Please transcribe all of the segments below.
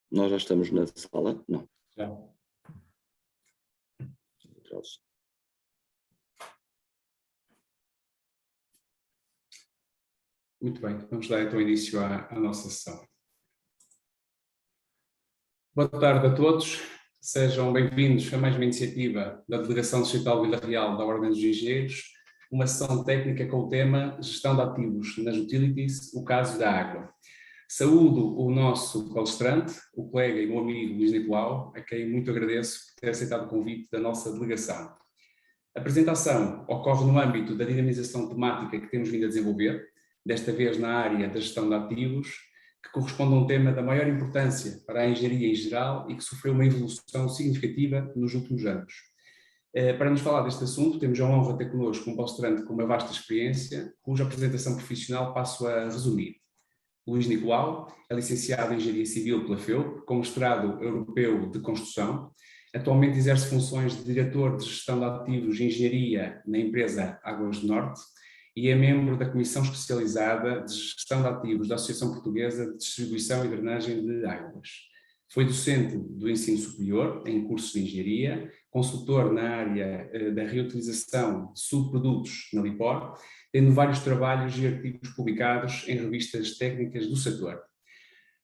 Nós já estamos na sala? Não. Já. Muito bem, vamos dar então início à nossa sessão. Boa tarde a todos, sejam bem-vindos a mais uma iniciativa da Delegação Distrital de Vila Real da Ordem dos Engenheiros, uma sessão técnica com o tema Gestão de Ativos nas Utilities, o caso da água. Saúdo o nosso palestrante, o colega e meu amigo Luís Nicolau, a quem muito agradeço por ter aceitado o convite da nossa delegação. A apresentação ocorre no âmbito da dinamização temática que temos vindo a desenvolver, desta vez na área da gestão de ativos, que corresponde a um tema da maior importância para a engenharia em geral e que sofreu uma evolução significativa nos últimos anos. Para nos falar deste assunto, temos a honra de ter connosco um palestrante com uma vasta experiência, cuja apresentação profissional passo a resumir. Luís Nicolau é licenciado em Engenharia Civil pela FEUP, com mestrado europeu de construção. Atualmente exerce funções de diretor de gestão de ativos de engenharia na empresa Águas do Norte e é membro da Comissão Especializada de Gestão de Ativos da Associação Portuguesa de Distribuição e Drenagem de Águas. Foi docente do ensino superior em cursos de engenharia, consultor na área da reutilização de subprodutos na LIPOR, tendo vários trabalhos e artigos publicados em revistas técnicas do setor.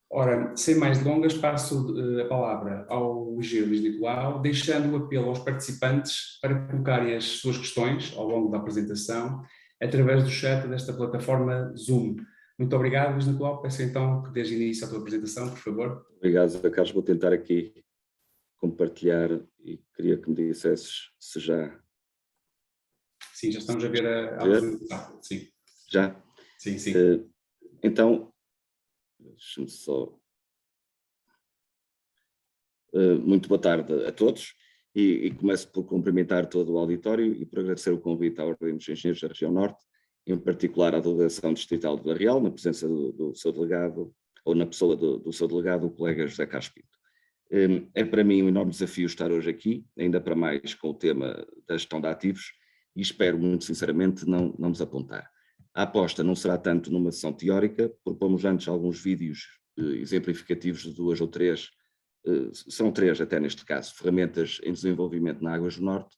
Ora, sem mais delongas, passo a palavra ao engenheiro Luís Nicolau, deixando o apelo aos participantes para colocarem as suas questões ao longo da apresentação, através do chat desta plataforma Zoom. Muito obrigado, Luís Nicolau. Peço então que dês início à tua apresentação, por favor. Obrigado, Zé Carlos. Vou tentar aqui compartilhar e queria que me dissesses se já... Sim, já estamos a ver a apresentação. Sim. Já? Sim, sim. Então, deixa-me só... Muito boa tarde a todos e começo por cumprimentar todo o auditório e por agradecer o convite à Ordem dos Engenheiros da Região Norte, em particular à Delegação Distrital de Vila Real, na presença do seu delegado, ou na pessoa do seu delegado, o colega José Carlos Pinto. É para mim um enorme desafio estar hoje aqui, ainda para mais com o tema da gestão de ativos, e espero muito sinceramente não desapontar. A aposta não será tanto numa sessão teórica, propomos antes alguns vídeos exemplificativos de 2 ou 3, são 3 até neste caso, ferramentas em desenvolvimento na Águas do Norte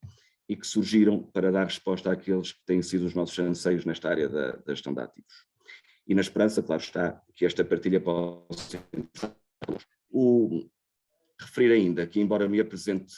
e que surgiram para dar resposta àqueles que têm sido os nossos anseios nesta área da gestão de ativos. E na esperança, claro está, que esta partilha possa... Referir ainda que, embora me apresente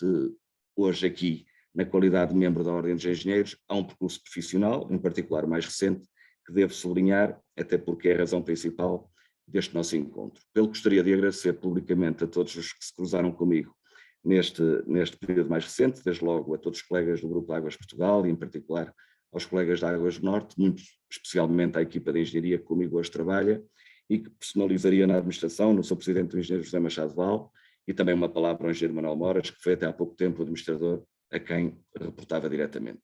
hoje aqui na qualidade de membro da Ordem dos Engenheiros, há um percurso profissional, em particular mais recente, que devo sublinhar, até porque é a razão principal deste nosso encontro. Pelo que gostaria de agradecer publicamente a todos os que se cruzaram comigo neste período mais recente, desde logo a todos os colegas do Grupo Águas Portugal e em particular aos colegas da Águas do Norte, muito especialmente à equipa de engenharia que comigo hoje trabalha e que personalizaria na administração, no seu presidente o engenheiro José Machado Val, e também uma palavra ao engenheiro Manuel Moras, que foi até há pouco tempo o administrador a quem reportava diretamente.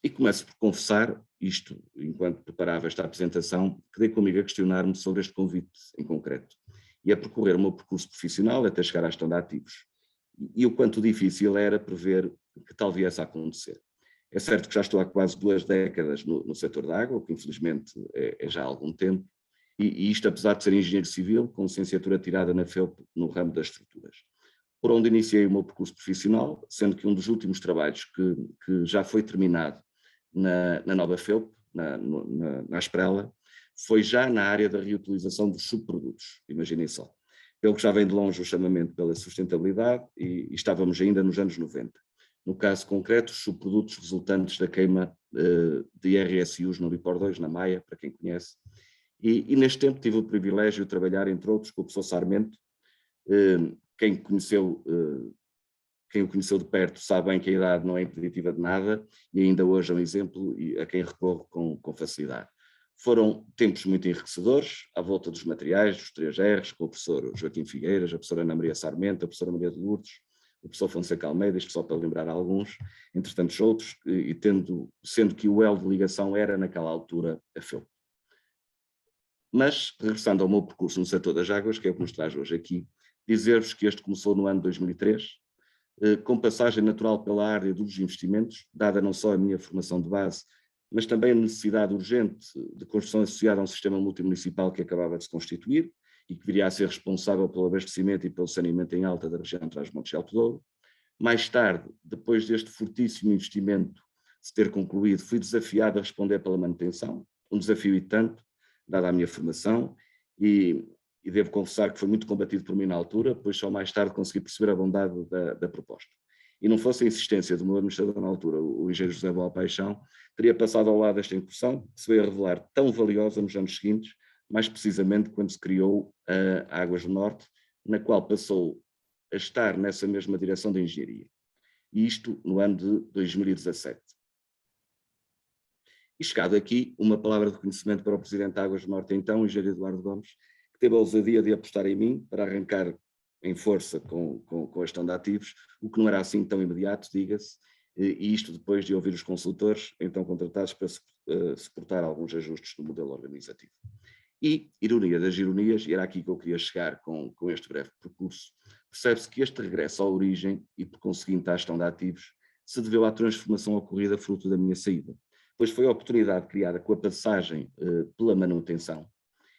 E começo por confessar, isto enquanto preparava esta apresentação, que dei comigo a questionar-me sobre este convite em concreto e a percorrer o meu percurso profissional até chegar à gestão de ativos. E o quanto difícil era prever que tal viesse a acontecer. É certo que já estou há quase 2 décadas no setor da água, o que infelizmente é já há algum tempo, e isto apesar de ser engenheiro civil, com licenciatura tirada na FEUP no ramo das estruturas. Por onde iniciei o meu percurso profissional, sendo que um dos últimos trabalhos que já foi terminado na nova FEUP, na Asprela, foi já na área da reutilização dos subprodutos, imaginem só. Pelo que já vem de longe o chamamento pela sustentabilidade e estávamos ainda nos anos 90. No caso concreto, os subprodutos resultantes da queima de RSUs no Lipor 2, na Maia, para quem conhece. E neste tempo tive o privilégio de trabalhar, entre outros, com o professor Sarmento. Quem o conheceu de perto sabe bem que a idade não é impeditiva de nada e ainda hoje é um exemplo a quem recorro com facilidade. Foram tempos muito enriquecedores, à volta dos materiais, dos 3 R's, com o professor Joaquim Figueiras, a professora Ana Maria Sarmento, a professora Maria de Lourdes, o professor Fonseca Almeida, isto só para lembrar alguns, entre tantos outros, sendo que o elo de ligação era naquela altura a FEUP. Mas, regressando ao meu percurso no setor das águas, que é o que nos traz hoje aqui, dizer-vos que este começou no ano 2003, com passagem natural pela área dos investimentos, dada não só a minha formação de base, mas também a necessidade urgente de construção associada a um sistema multimunicipal que acabava de se constituir e que viria a ser responsável pelo abastecimento e pelo saneamento em alta da região Trás-Montes e Alto Douro. Mais tarde, depois deste fortíssimo investimento se ter concluído, fui desafiado a responder pela manutenção, um desafio e tanto, dada a minha formação, e devo confessar que foi muito combatido por mim na altura, pois só mais tarde consegui perceber a bondade da proposta. E não fosse a insistência do meu administrador na altura, o engenheiro José Boa Paixão, teria passado ao lado desta incursão, que se veio a revelar tão valiosa nos anos seguintes, mais precisamente quando se criou a Águas do Norte, na qual passou a estar nessa mesma direção de engenharia. E isto no ano de 2017. E chegado aqui, uma palavra de reconhecimento para o Presidente da Águas do Norte, então, o engenheiro Eduardo Gomes, que teve a ousadia de apostar em mim para arrancar em força com a gestão de ativos, o que não era assim tão imediato, diga-se, e isto depois de ouvir os consultores, então contratados para suportar alguns ajustes no modelo organizativo. E, ironia das ironias, e era aqui que eu queria chegar com este breve percurso, percebe-se que este regresso à origem e, por conseguinte, à gestão de ativos, se deveu à transformação ocorrida fruto da minha saída, pois foi a oportunidade criada com a passagem pela manutenção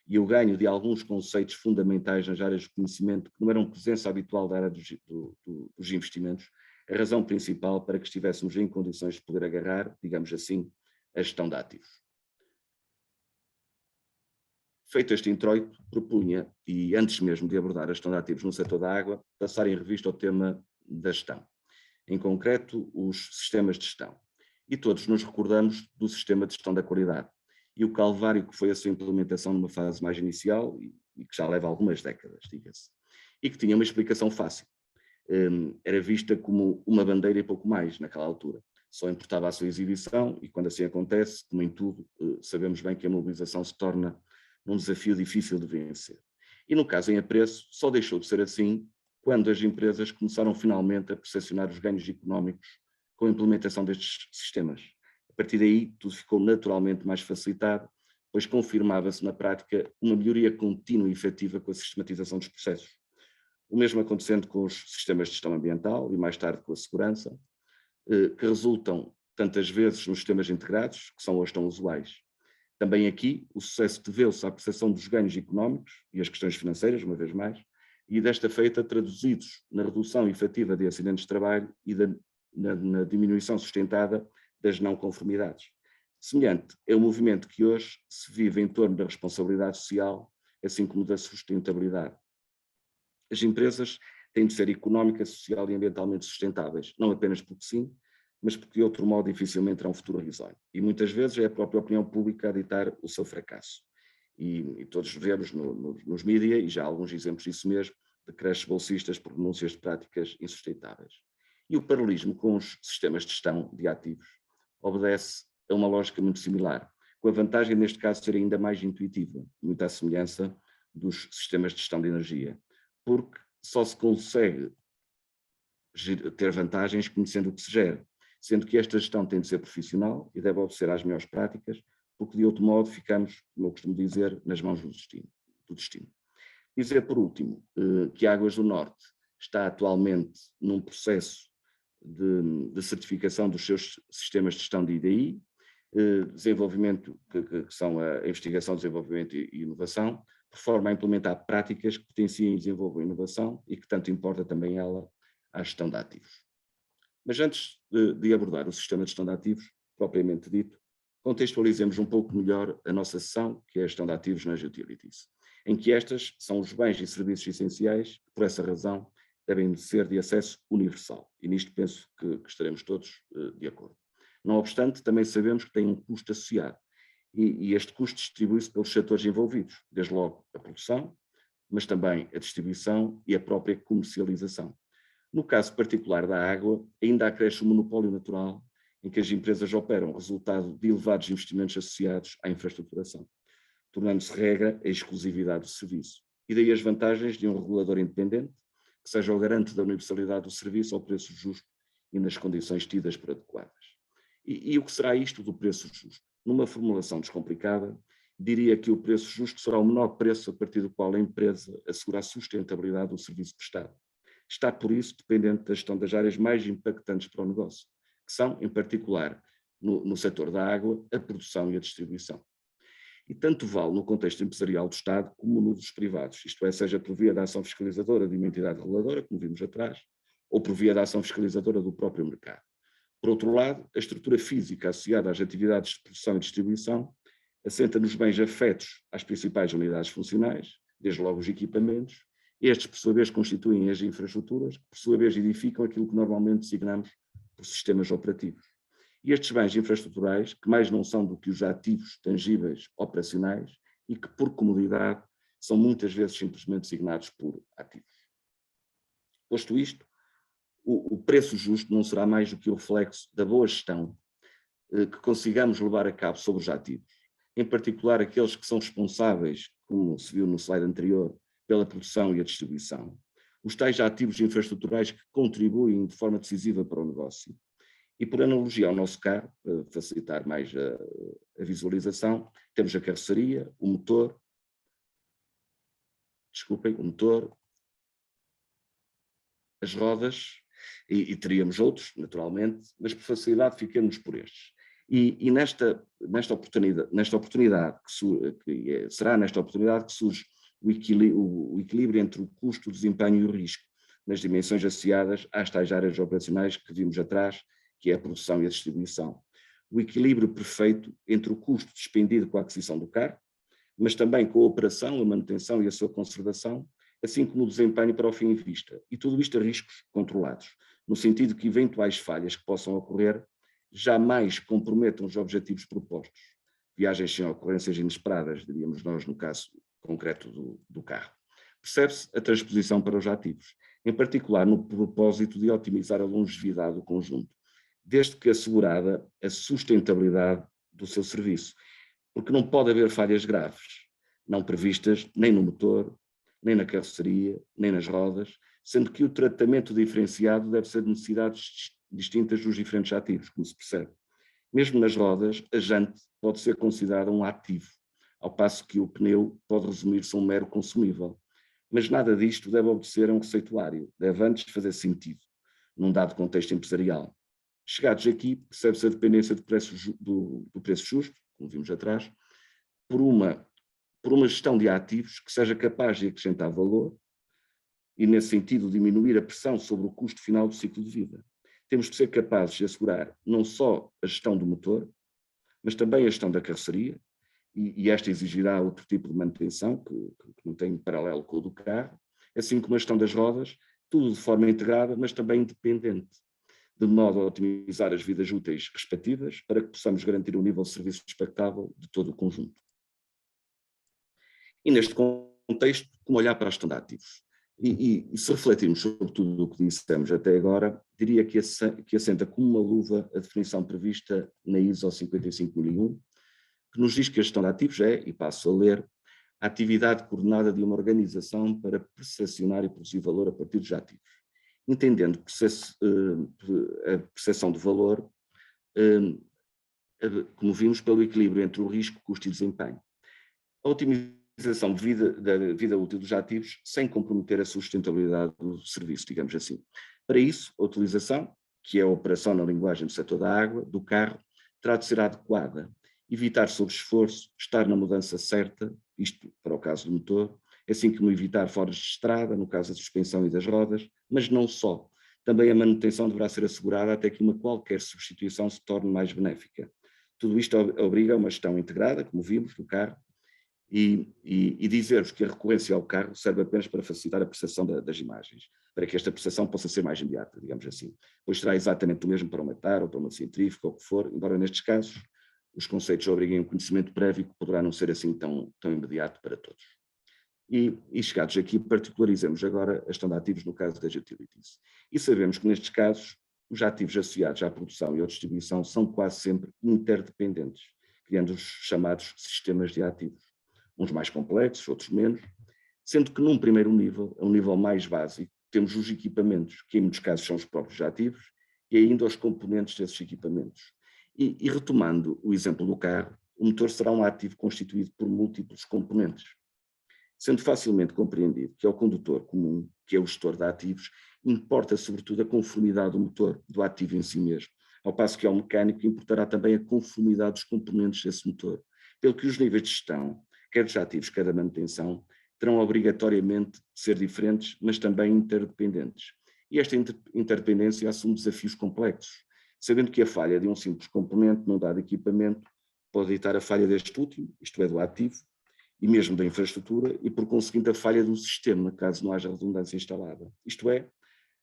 e o ganho de alguns conceitos fundamentais nas áreas de conhecimento que não eram presença habitual da área dos investimentos, a razão principal para que estivéssemos em condições de poder agarrar, digamos assim, a gestão de ativos. Feito este introito, propunha, e antes mesmo de abordar a gestão de ativos no setor da água, passar em revista o tema da gestão, em concreto os sistemas de gestão. E todos nos recordamos do sistema de gestão da qualidade e o calvário que foi a sua implementação numa fase mais inicial e que já leva algumas décadas, diga-se, e que tinha uma explicação fácil. Era vista como uma bandeira e pouco mais naquela altura. Só importava a sua exibição e quando assim acontece, como em tudo, sabemos bem que a mobilização se torna um desafio difícil de vencer. E no caso em apreço, só deixou de ser assim quando as empresas começaram finalmente a percepcionar os ganhos económicos com a implementação destes sistemas. A partir daí, tudo ficou naturalmente mais facilitado, pois confirmava-se na prática uma melhoria contínua e efetiva com a sistematização dos processos. O mesmo acontecendo com os sistemas de gestão ambiental e mais tarde com a segurança, que resultam tantas vezes nos sistemas integrados, que são hoje tão usuais. Também aqui, o sucesso deveu-se à percepção dos ganhos económicos e as questões financeiras, uma vez mais, e desta feita traduzidos na redução efetiva de acidentes de trabalho e na diminuição sustentada das não conformidades. Semelhante é o movimento que hoje se vive em torno da responsabilidade social, assim como da sustentabilidade. As empresas têm de ser económicas, social e ambientalmente sustentáveis, não apenas porque sim, mas porque de outro modo dificilmente terão um futuro risório. E muitas vezes é a própria opinião pública a ditar o seu fracasso. E todos vemos nos mídias, e já há alguns exemplos disso mesmo, de creches bolsistas por denúncias de práticas insustentáveis. E o paralelismo com os sistemas de gestão de ativos obedece a uma lógica muito similar, com a vantagem, neste caso, de ser ainda mais intuitiva, muito à semelhança dos sistemas de gestão de energia, porque só se consegue ter vantagens conhecendo o que se gera, sendo que esta gestão tem de ser profissional e deve obedecer às melhores práticas, porque de outro modo ficamos, como eu costumo dizer, nas mãos do destino. Dizer, por último, que a Águas do Norte está atualmente num processo de certificação dos seus sistemas de gestão de IDI, desenvolvimento, que são a investigação, desenvolvimento e inovação, por forma a implementar práticas que potenciem e desenvolvam inovação e que tanto importa também ela à gestão de ativos. Mas antes de abordar o sistema de gestão de ativos, propriamente dito, contextualizemos um pouco melhor a nossa sessão, que é a gestão de ativos nas utilities, em que estas são os bens e serviços essenciais que, por essa razão, devem ser de acesso universal. E nisto penso que estaremos todos de acordo. Não obstante, também sabemos que tem um custo associado. E este custo distribui-se pelos setores envolvidos, desde logo a produção, mas também a distribuição e a própria comercialização. No caso particular da água, ainda acresce o monopólio natural em que as empresas operam, resultado de elevados investimentos associados à infraestruturação, tornando-se regra a exclusividade do serviço. E daí as vantagens de um regulador independente, que seja o garante da universalidade do serviço ao preço justo e nas condições tidas por adequadas. E o que será isto do preço justo? Numa formulação descomplicada, diria que o preço justo será o menor preço a partir do qual a empresa assegura a sustentabilidade do serviço prestado. Está, por isso, dependente da gestão das áreas mais impactantes para o negócio, que são, em particular, no setor da água, a produção e a distribuição. E tanto vale no contexto empresarial do Estado como no dos privados, isto é, seja por via da ação fiscalizadora de uma entidade reguladora, como vimos atrás, ou por via da ação fiscalizadora do próprio mercado. Por outro lado, a estrutura física associada às atividades de produção e distribuição assenta nos bens afetos às principais unidades funcionais, desde logo os equipamentos. Estes, por sua vez, constituem as infraestruturas, que, por sua vez, edificam aquilo que normalmente designamos por sistemas operativos. E estes bens infraestruturais, que mais não são do que os ativos tangíveis operacionais e que, por comodidade, são muitas vezes simplesmente designados por ativos. Posto isto, o preço justo não será mais do que o reflexo da boa gestão que consigamos levar a cabo sobre os ativos, em particular aqueles que são responsáveis, como se viu no slide anterior, pela produção e a distribuição, os tais ativos infraestruturais que contribuem de forma decisiva para o negócio. E por analogia ao nosso carro, para facilitar mais a visualização, temos a carroceria, o motor, as rodas, e teríamos outros, naturalmente, mas por facilidade fiquemos por estes. E nesta oportunidade, será nesta oportunidade que surge o equilíbrio entre o custo, o desempenho e o risco, nas dimensões associadas às tais áreas operacionais que vimos atrás, que é a produção e a distribuição. O equilíbrio perfeito entre o custo despendido com a aquisição do carro, mas também com a operação, a manutenção e a sua conservação, assim como o desempenho para o fim em vista. E tudo isto a riscos controlados, no sentido que eventuais falhas que possam ocorrer jamais comprometam os objetivos propostos. Viagens sem ocorrências inesperadas, diríamos nós, no caso concreto do carro. Percebe-se a transposição para os ativos, em particular no propósito de otimizar a longevidade do conjunto, desde que assegurada a sustentabilidade do seu serviço, porque não pode haver falhas graves, não previstas nem no motor, nem na carroceria, nem nas rodas, sendo que o tratamento diferenciado deve ser de necessidades distintas dos diferentes ativos, como se percebe. Mesmo nas rodas, a jante pode ser considerada um ativo, ao passo que o pneu pode resumir-se a um mero consumível. Mas nada disto deve obedecer a um receituário, deve antes fazer sentido, num dado contexto empresarial. Chegados aqui, percebe-se a dependência do preço justo, como vimos atrás, por uma gestão de ativos que seja capaz de acrescentar valor e, nesse sentido, diminuir a pressão sobre o custo final do ciclo de vida. Temos de ser capazes de assegurar não só a gestão do motor, mas também a gestão da carroceria, e esta exigirá outro tipo de manutenção, que não tem paralelo com o do carro, assim como a gestão das rodas, tudo de forma integrada, mas também independente, de modo a otimizar as vidas úteis respectivas, para que possamos garantir um nível de serviço expectável de todo o conjunto. E neste contexto, como olhar para a gestão de ativos? E se refletirmos sobre tudo o que dissemos até agora, diria que assenta como uma luva a definição prevista na ISO 55001, que nos diz que a gestão de ativos é, e passo a ler, a atividade coordenada de uma organização para percepcionar e produzir valor a partir dos ativos, entendendo a percepção de valor, como vimos, pelo equilíbrio entre o risco, custo e desempenho. A otimização da vida útil dos ativos sem comprometer a sustentabilidade do serviço, digamos assim. Para isso, a utilização, que é a operação na linguagem do setor da água, do carro, terá de ser adequada, evitar sobre-esforço, estar na mudança certa, isto para o caso do motor, assim como evitar foras de estrada, no caso da suspensão e das rodas, mas não só. Também a manutenção deverá ser assegurada até que uma qualquer substituição se torne mais benéfica. Tudo isto obriga a uma gestão integrada, como vimos, do carro, e dizer-vos que a recorrência ao carro serve apenas para facilitar a percepção das imagens, para que esta percepção possa ser mais imediata, digamos assim. Pois será exatamente o mesmo para uma TAR ou para uma centrífuga, ou o que for, embora nestes casos os conceitos obriguem um conhecimento prévio que poderá não ser assim tão imediato para todos. E chegados aqui, particularizamos agora a gestão de ativos no caso das utilities. E sabemos que nestes casos os ativos associados à produção e à distribuição são quase sempre interdependentes, criando os chamados sistemas de ativos, uns mais complexos, outros menos, sendo que num primeiro nível, um nível mais básico, temos os equipamentos, que em muitos casos são os próprios ativos, e ainda os componentes desses equipamentos. E retomando o exemplo do carro, o motor será um ativo constituído por múltiplos componentes, sendo facilmente compreendido que ao condutor comum, que é o gestor de ativos, importa sobretudo a conformidade do motor, do ativo em si mesmo, ao passo que ao mecânico importará também a conformidade dos componentes desse motor, pelo que os níveis de gestão, quer dos ativos, quer da manutenção, terão obrigatoriamente de ser diferentes, mas também interdependentes. E esta interdependência assume desafios complexos, sabendo que a falha de um simples componente num dado equipamento pode evitar a falha deste último, isto é, do ativo, e mesmo da infraestrutura, e por conseguinte a falha do sistema, caso não haja redundância instalada. Isto é,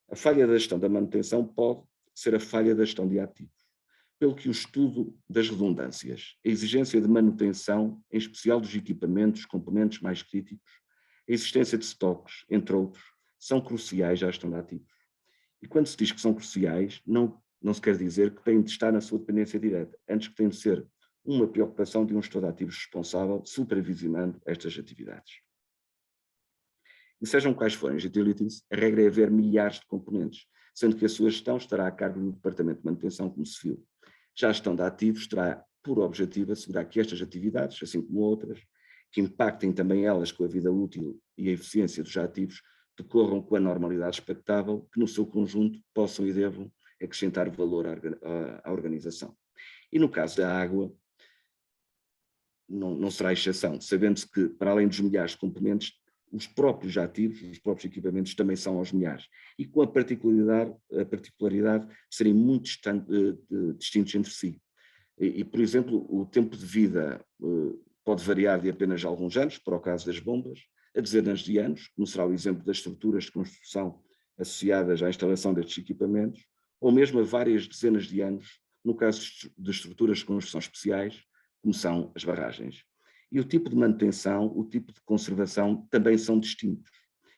a falha da gestão da manutenção pode ser a falha da gestão de ativos. Pelo que o estudo das redundâncias, a exigência de manutenção, em especial dos equipamentos, componentes mais críticos, a existência de estoques, entre outros, são cruciais à gestão de ativos. E quando se diz que são cruciais, não se quer dizer que têm de estar na sua dependência direta, antes que tem de ser uma preocupação de um gestor de ativos responsável, supervisionando estas atividades. E sejam quais forem as utilities, a regra é haver milhares de componentes, sendo que a sua gestão estará a cargo do Departamento de Manutenção, como se viu. Já a gestão de ativos terá por objetivo assegurar que estas atividades, assim como outras, que impactem também elas com a vida útil e a eficiência dos ativos, decorram com a normalidade expectável, que no seu conjunto possam e devam acrescentar valor à organização. E no caso da água, não será exceção, sabendo-se que, para além dos milhares de componentes, os próprios ativos, os próprios equipamentos também são aos milhares, e com a particularidade de serem muito distintos entre si. E, por exemplo, o tempo de vida pode variar de apenas alguns anos, para o caso das bombas, a dezenas de anos, como será o exemplo das estruturas de construção associadas à instalação destes equipamentos, ou mesmo a várias dezenas de anos, no caso de estruturas de construção especiais, como são as barragens. E o tipo de manutenção, o tipo de conservação também são distintos.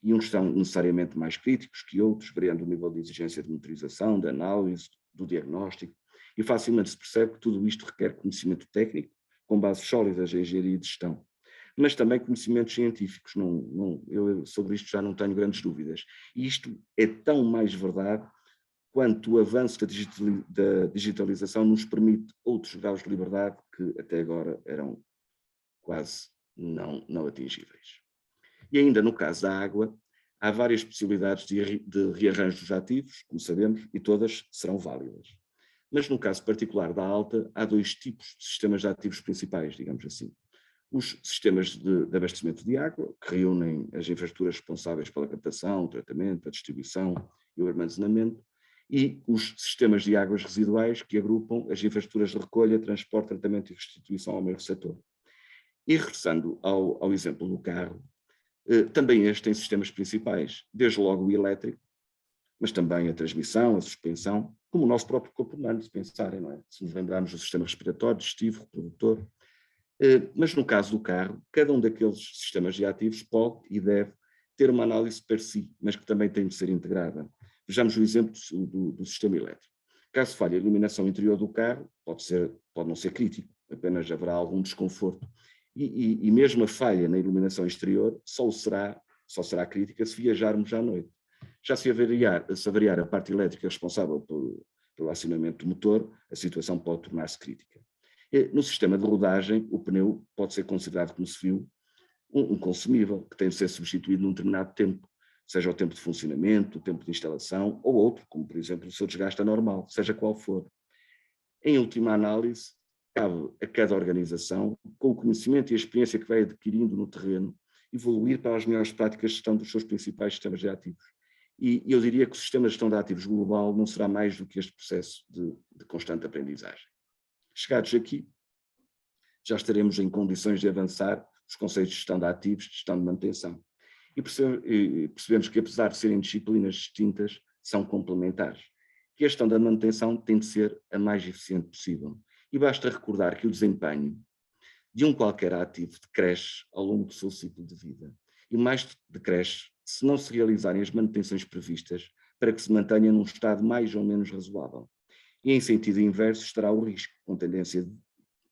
E uns são necessariamente mais críticos que outros, variando o nível de exigência de monitorização, de análise, do diagnóstico, e facilmente se percebe que tudo isto requer conhecimento técnico, com bases sólidas em engenharia e de gestão, mas também conhecimentos científicos. Eu sobre isto já não tenho grandes dúvidas. E isto é tão mais verdade quanto o avanço da digitalização nos permite outros graus de liberdade que até agora eram quase não atingíveis. E ainda no caso da água, há várias possibilidades de rearranjo dos ativos, como sabemos, e todas serão válidas. Mas no caso particular da alta, há dois tipos de sistemas de ativos principais, digamos assim. Os sistemas de abastecimento de água, que reúnem as infraestruturas responsáveis pela captação, o tratamento, a distribuição e o armazenamento, e os sistemas de águas residuais, que agrupam as infraestruturas de recolha, transporte, tratamento e restituição ao meio receptor. E regressando ao exemplo do carro, também este tem sistemas principais, desde logo o elétrico, mas também a transmissão, a suspensão, como o nosso próprio corpo humano, se pensarem, não é? Se nos lembrarmos do sistema respiratório, digestivo, reprodutor. Mas no caso do carro, cada um daqueles sistemas de ativos pode e deve ter uma análise per si, mas que também tem de ser integrada. Vejamos o exemplo do sistema elétrico. Caso falhe a iluminação interior do carro, pode não ser crítico, apenas haverá algum desconforto. E mesmo a falha na iluminação exterior só será crítica se viajarmos à noite. Já se avariar a parte elétrica responsável pelo acionamento do motor, a situação pode tornar-se crítica. No sistema de rodagem, o pneu pode ser considerado, como se viu, um consumível, que tem de ser substituído num determinado tempo, seja o tempo de funcionamento, o tempo de instalação, ou outro, como por exemplo o seu desgaste anormal, seja qual for. Em última análise, cabe a cada organização, com o conhecimento e a experiência que vai adquirindo no terreno, evoluir para as melhores práticas de gestão dos seus principais sistemas de ativos. E eu diria que o sistema de gestão de ativos global não será mais do que este processo de constante aprendizagem. Chegados aqui, já estaremos em condições de avançar os conceitos de gestão de ativos, de gestão de manutenção. E percebemos que, apesar de serem disciplinas distintas, são complementares. Que a gestão da manutenção tem de ser a mais eficiente possível. E basta recordar que o desempenho de um qualquer ativo decresce ao longo do seu ciclo de vida. E mais decresce se não se realizarem as manutenções previstas para que se mantenha num estado mais ou menos razoável. E em sentido inverso estará o risco, com tendência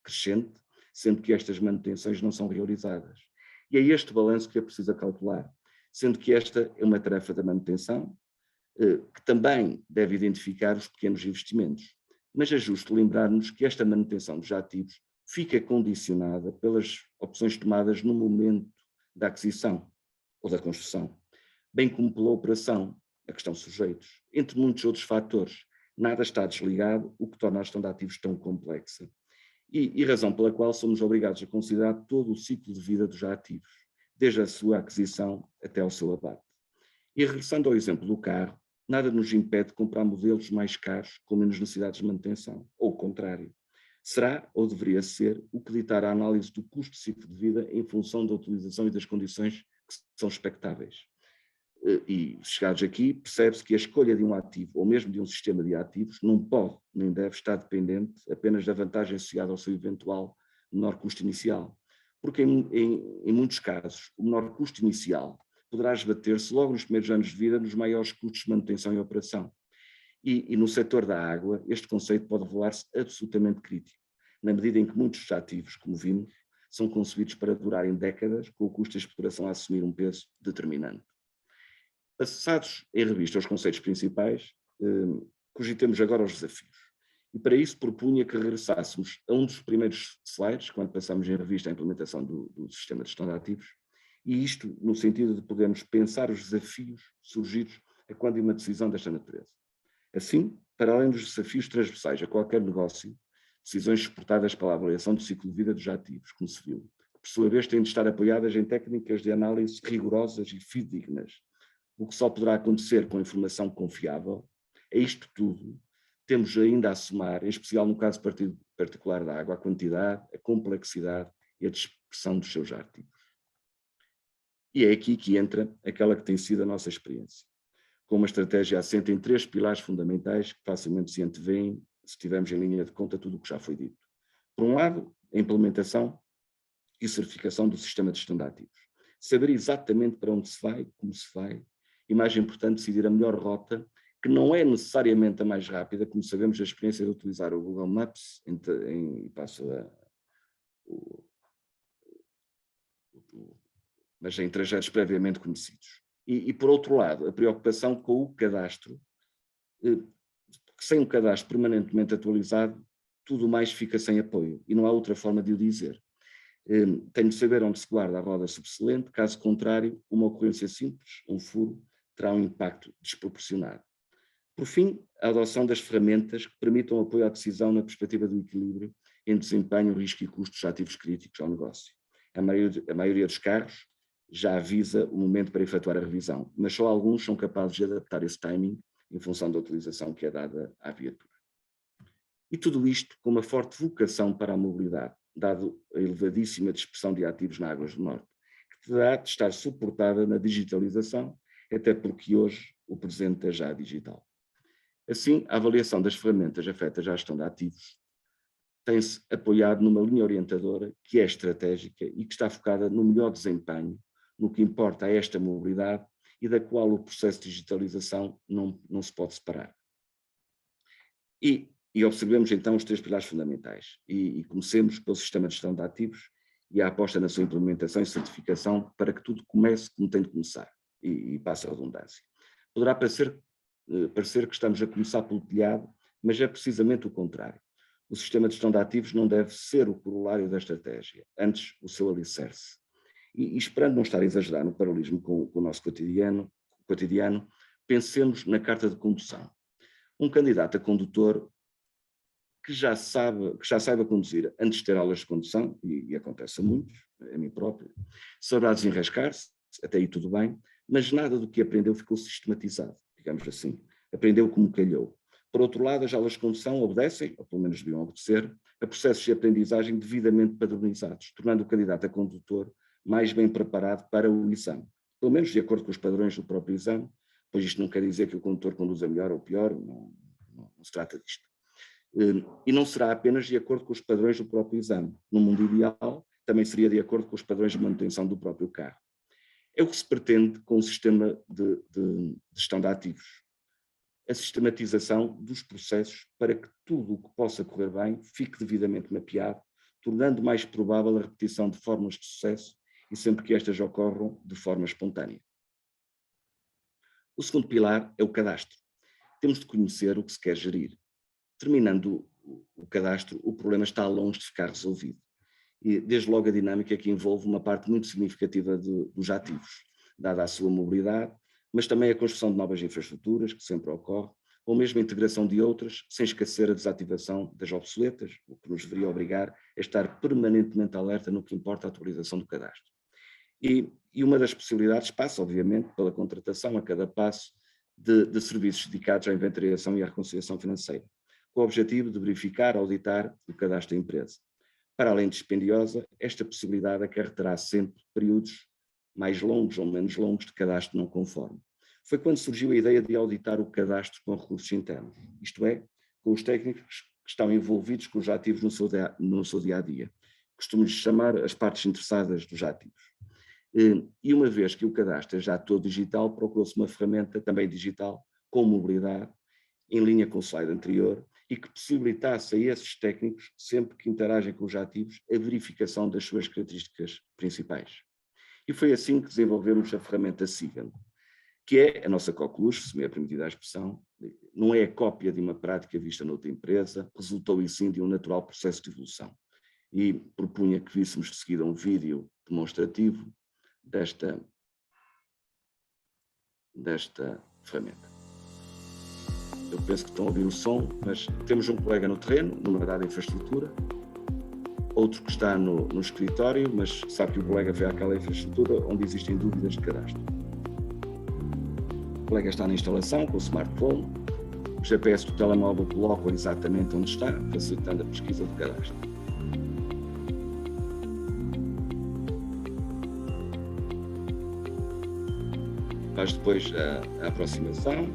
crescente, sendo que estas manutenções não são realizadas. E é este balanço que é preciso calcular, sendo que esta é uma tarefa da manutenção, que também deve identificar os pequenos investimentos. Mas é justo lembrar-nos que esta manutenção dos ativos fica condicionada pelas opções tomadas no momento da aquisição ou da construção, bem como pela operação a que estão sujeitos, entre muitos outros fatores. Nada está desligado, o que torna a gestão de ativos tão complexa. e razão pela qual somos obrigados a considerar todo o ciclo de vida dos ativos, desde a sua aquisição até ao seu abate. E regressando ao exemplo do carro, nada nos impede de comprar modelos mais caros com menos necessidades de manutenção, ou o contrário. Será ou deveria ser o que ditar a análise do custo de ciclo de vida em função da utilização e das condições que são expectáveis. E chegados aqui, percebe-se que a escolha de um ativo, ou mesmo de um sistema de ativos, não pode nem deve estar dependente apenas da vantagem associada ao seu eventual menor custo inicial. Porque em muitos casos, o menor custo inicial poderá esbater-se logo nos primeiros anos de vida nos maiores custos de manutenção e operação. E no setor da água, este conceito pode revelar-se absolutamente crítico, na medida em que muitos ativos, como vimos, são concebidos para durarem décadas, com o custo de exploração a assumir um peso determinante. Passados em revista os conceitos principais, cogitemos agora os desafios. E para isso propunha que regressássemos a um dos primeiros slides, quando passamos em revista a implementação do sistema de gestão de ativos, e isto no sentido de podermos pensar os desafios surgidos a quando de uma decisão desta natureza. Assim, para além dos desafios transversais a qualquer negócio, decisões suportadas pela avaliação do ciclo de vida dos ativos, como se viu, que por sua vez têm de estar apoiadas em técnicas de análise rigorosas e fidedignas, o que só poderá acontecer com informação confiável. A isto tudo, temos ainda a somar, em especial no caso particular da água, a quantidade, a complexidade e a dispersão dos seus ativos. E é aqui que entra aquela que tem sido a nossa experiência, com uma estratégia assente em 3 pilares fundamentais que facilmente se antevêem se tivermos em linha de conta tudo o que já foi dito. Por um lado, a implementação e certificação do sistema de gestão de ativos. Saber exatamente para onde se vai, como se vai, e mais importante, decidir a melhor rota, que não é necessariamente a mais rápida, como sabemos da experiência de utilizar o Google Maps, mas em trajetos previamente conhecidos. E por outro lado, a preocupação com o cadastro, que sem o cadastro permanentemente atualizado, tudo mais fica sem apoio, e não há outra forma de o dizer. Tenho de saber onde se guarda a roda subselente, caso contrário, uma ocorrência simples, um furo, terá um impacto desproporcionado. Por fim, a adoção das ferramentas que permitam apoio à decisão na perspectiva do equilíbrio entre desempenho, risco e custos de ativos críticos ao negócio. A maioria dos carros já avisa o momento para efetuar a revisão, mas só alguns são capazes de adaptar esse timing em função da utilização que é dada à viatura. E tudo isto com uma forte vocação para a mobilidade, dado a elevadíssima dispersão de ativos na Águas do Norte, que terá de estar suportada na digitalização, até porque hoje o presente é já digital. Assim, a avaliação das ferramentas afetas à gestão de ativos tem-se apoiado numa linha orientadora que é estratégica e que está focada no melhor desempenho, no que importa a esta mobilidade e da qual o processo de digitalização não se pode separar. E observemos então os 3 pilares fundamentais e comecemos pelo sistema de gestão de ativos e a aposta na sua implementação e certificação para que tudo comece como tem de começar e passe a redundância. Poderá parecer que estamos a começar pelo telhado, mas é precisamente o contrário. O sistema de gestão de ativos não deve ser o corolário da estratégia, antes o seu alicerce. E esperando não estar a exagerar no paralelismo com o nosso cotidiano, pensemos na carta de condução. Um candidato a condutor que já saiba conduzir antes de ter aulas de condução, e acontece a muitos, a mim próprio, saberá desenrascar-se, até aí tudo bem, mas nada do que aprendeu ficou sistematizado, digamos assim. Aprendeu como calhou. Por outro lado, as aulas de condução obedecem, ou pelo menos deviam obedecer, a processos de aprendizagem devidamente padronizados, tornando o candidato a condutor mais bem preparado para o exame, pelo menos de acordo com os padrões do próprio exame, pois isto não quer dizer que o condutor conduza melhor ou pior, não se trata disto. E não será apenas de acordo com os padrões do próprio exame. No mundo ideal, também seria de acordo com os padrões de manutenção do próprio carro. É o que se pretende com o sistema de gestão de ativos. A sistematização dos processos para que tudo o que possa correr bem fique devidamente mapeado, tornando mais provável a repetição de fórmulas de sucesso e sempre que estas ocorram de forma espontânea. O segundo pilar é o cadastro. Temos de conhecer o que se quer gerir. Terminando o cadastro, o problema está longe de ficar resolvido. E desde logo a dinâmica que envolve uma parte muito significativa dos ativos, dada a sua mobilidade, mas também a construção de novas infraestruturas, que sempre ocorre, ou mesmo a integração de outras, sem esquecer a desativação das obsoletas, o que nos deveria obrigar a estar permanentemente alerta no que importa a atualização do cadastro. E uma das possibilidades passa, obviamente, pela contratação a cada passo de serviços dedicados à inventariação e à reconciliação financeira, com o objetivo de verificar, auditar o cadastro da empresa. Para além de dispendiosa, esta possibilidade acarreterá sempre períodos mais longos ou menos longos de cadastro não conforme. Foi quando surgiu a ideia de auditar o cadastro com recursos internos, isto é, com os técnicos que estão envolvidos com os ativos no seu dia-a-dia. Costumo-lhes chamar as partes interessadas dos ativos. E uma vez que o cadastro é já todo digital, procurou-se uma ferramenta também digital, com mobilidade, em linha com o slide anterior, e que possibilitasse a esses técnicos, sempre que interagem com os ativos, a verificação das suas características principais. E foi assim que desenvolvemos a ferramenta Sigan, que é a nossa coqueluche, se me é permitida a expressão, não é a cópia de uma prática vista noutra empresa, resultou e sim de um natural processo de evolução. E propunha que víssemos de seguida um vídeo demonstrativo desta ferramenta. Eu penso que estão a ouvir o som, mas temos um colega no terreno, numa área de infraestrutura, outro que está no escritório, mas sabe que o colega foi àquela infraestrutura onde existem dúvidas de cadastro. O colega está na instalação com o smartphone, o GPS do telemóvel coloca exatamente onde está, facilitando a pesquisa do cadastro. Faz depois a aproximação,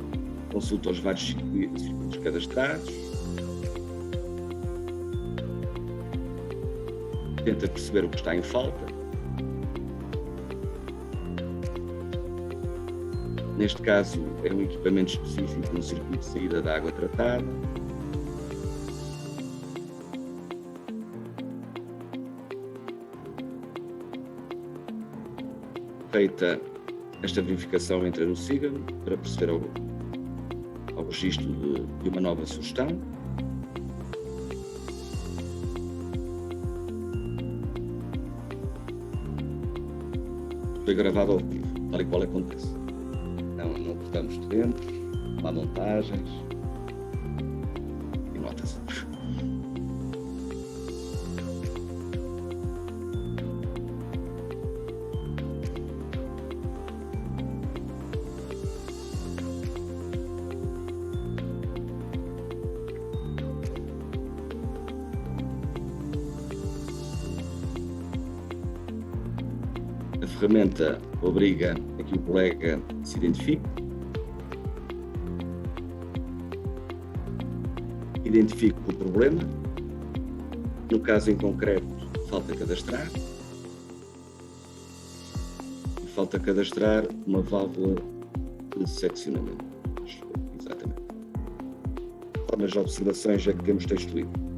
consulta os vários circuitos cadastrados, tenta perceber o que está em falta. Neste caso, é um equipamento específico no circuito de saída da água tratada. Feita esta verificação, entra no Sigan para proceder ao registro de uma nova sugestão. Foi gravado ao vivo, tal e qual acontece. Não cortamos terrenos, não há montagens e nota-se. A ferramenta obriga a que o colega se identifique, o problema, no caso em concreto, falta cadastrar, e falta cadastrar uma válvula de seccionamento. Exatamente. Formas de observações é que temos textuído.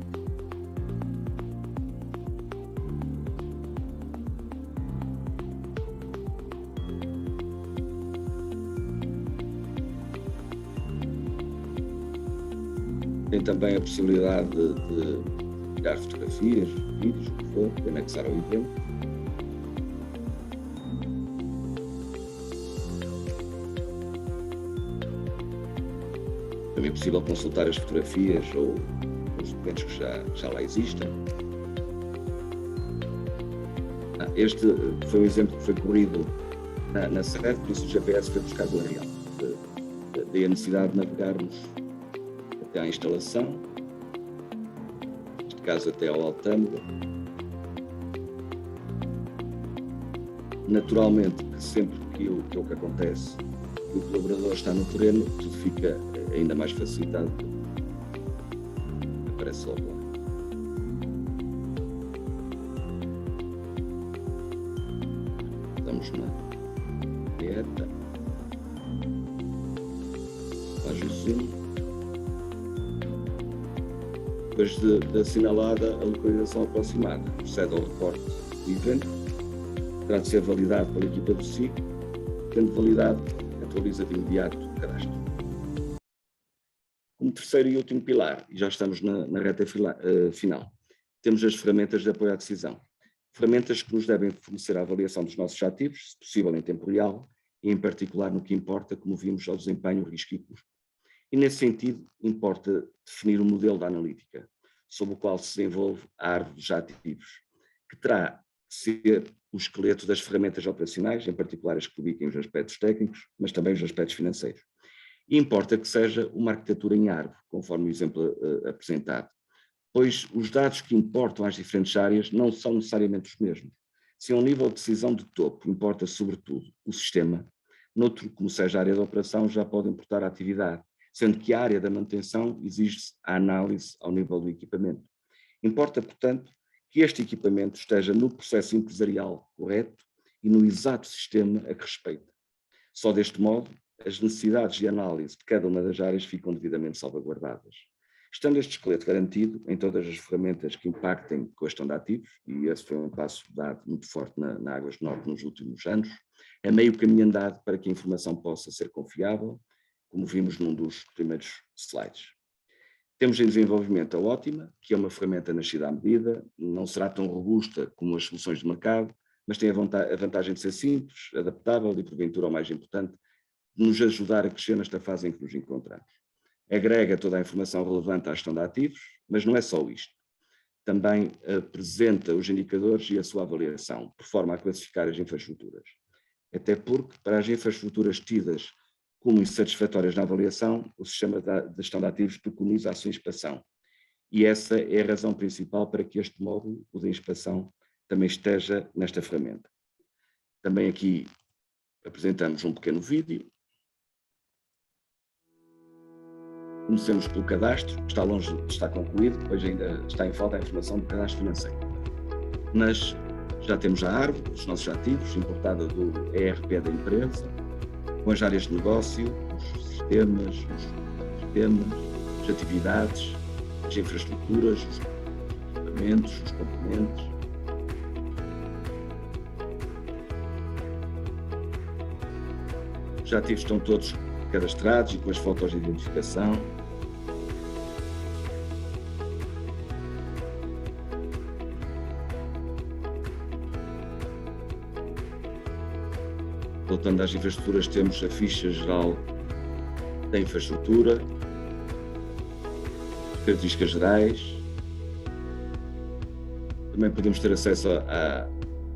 Tem também a possibilidade de tirar fotografias, vídeos, o que for, de anexar ao evento. Também é possível consultar as fotografias ou os documentos que já lá existem. Este foi um exemplo que foi corrido na sede, por isso o GPS foi buscado no real. Daí a necessidade de navegarmos até à instalação, neste caso até ao altâmega. Naturalmente que sempre que o que acontece, o colaborador está no terreno, tudo fica ainda mais facilitado. Aparece logo lá. Estamos na dieta. Faz o zoom. Depois de assinalada a localização aproximada, procede ao reporte do evento, terá de ser validado pela equipa do SIG, tendo validado, atualiza de imediato o cadastro. Como terceiro e último pilar, e já estamos na reta final, temos as ferramentas de apoio à decisão. Ferramentas que nos devem fornecer a avaliação dos nossos ativos, se possível em tempo real, e em particular no que importa, como vimos, ao desempenho, risco e custo. E, nesse sentido, importa definir o modelo da analítica, sobre o qual se desenvolve a árvore dos ativos, que terá de ser o esqueleto das ferramentas operacionais, em particular as que publiquem os aspectos técnicos, mas também os aspectos financeiros. E importa que seja uma arquitetura em árvore, conforme o exemplo apresentado, pois os dados que importam às diferentes áreas não são necessariamente os mesmos. Se a um nível de decisão de topo importa sobretudo o sistema, noutro, como seja a área de operação, já pode importar a atividade, sendo que a área da manutenção exige a análise ao nível do equipamento. Importa, portanto, que este equipamento esteja no processo empresarial correto e no exato sistema a que respeita. Só deste modo, as necessidades de análise de cada uma das áreas ficam devidamente salvaguardadas. Estando este esqueleto garantido em todas as ferramentas que impactem com a gestão de ativos, e esse foi um passo dado muito forte na Águas do Norte nos últimos anos, é meio caminho andado para que a informação possa ser confiável, como vimos num dos primeiros slides. Temos em desenvolvimento a Ótima, que é uma ferramenta nascida à medida, não será tão robusta como as soluções de mercado, mas tem a vantagem de ser simples, adaptável e, porventura, o mais importante, de nos ajudar a crescer nesta fase em que nos encontramos. Agrega toda a informação relevante à gestão de ativos, mas não é só isto. Também apresenta os indicadores e a sua avaliação, por forma a classificar as infraestruturas. Até porque, para as infraestruturas tidas como insatisfatórias na avaliação, o sistema de gestão de ativos preconiza a sua inspeção. E essa é a razão principal para que este módulo, o de inspeção, também esteja nesta ferramenta. Também aqui apresentamos um pequeno vídeo. Comecemos pelo cadastro, que está longe de estar concluído, pois ainda está em falta a informação do cadastro financeiro. Mas já temos a árvore, os nossos ativos, importada do ERP da empresa, com as áreas de negócio, os sistemas, as atividades, as infraestruturas, os equipamentos, os componentes. Os ativos estão todos cadastrados e com as fotos de identificação. Voltando às infraestruturas, temos a ficha geral da infraestrutura, características gerais. Também podemos ter acesso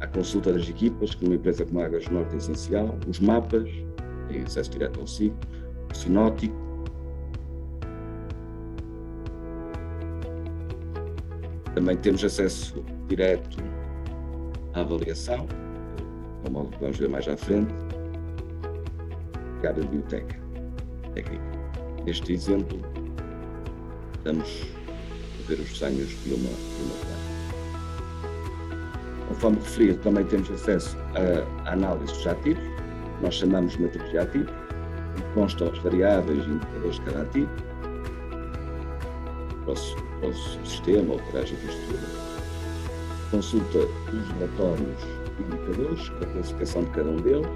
à consulta das equipas, que numa empresa como a Águas do Norte é essencial, os mapas, tem acesso direto ao SIG, o sinótico. Também temos acesso direto à avaliação, como vamos ver mais à frente, cabe a biblioteca técnica. Neste exemplo, estamos a ver os desenhos de uma planta. Conforme referido, também temos acesso à análise dos ativos, nós chamamos de matriz de ativos, que constam as variáveis e indicadores de cada ativo, para o sistema ou para as infraestruturas. Consulta os relatórios e indicadores, com a classificação de cada um deles.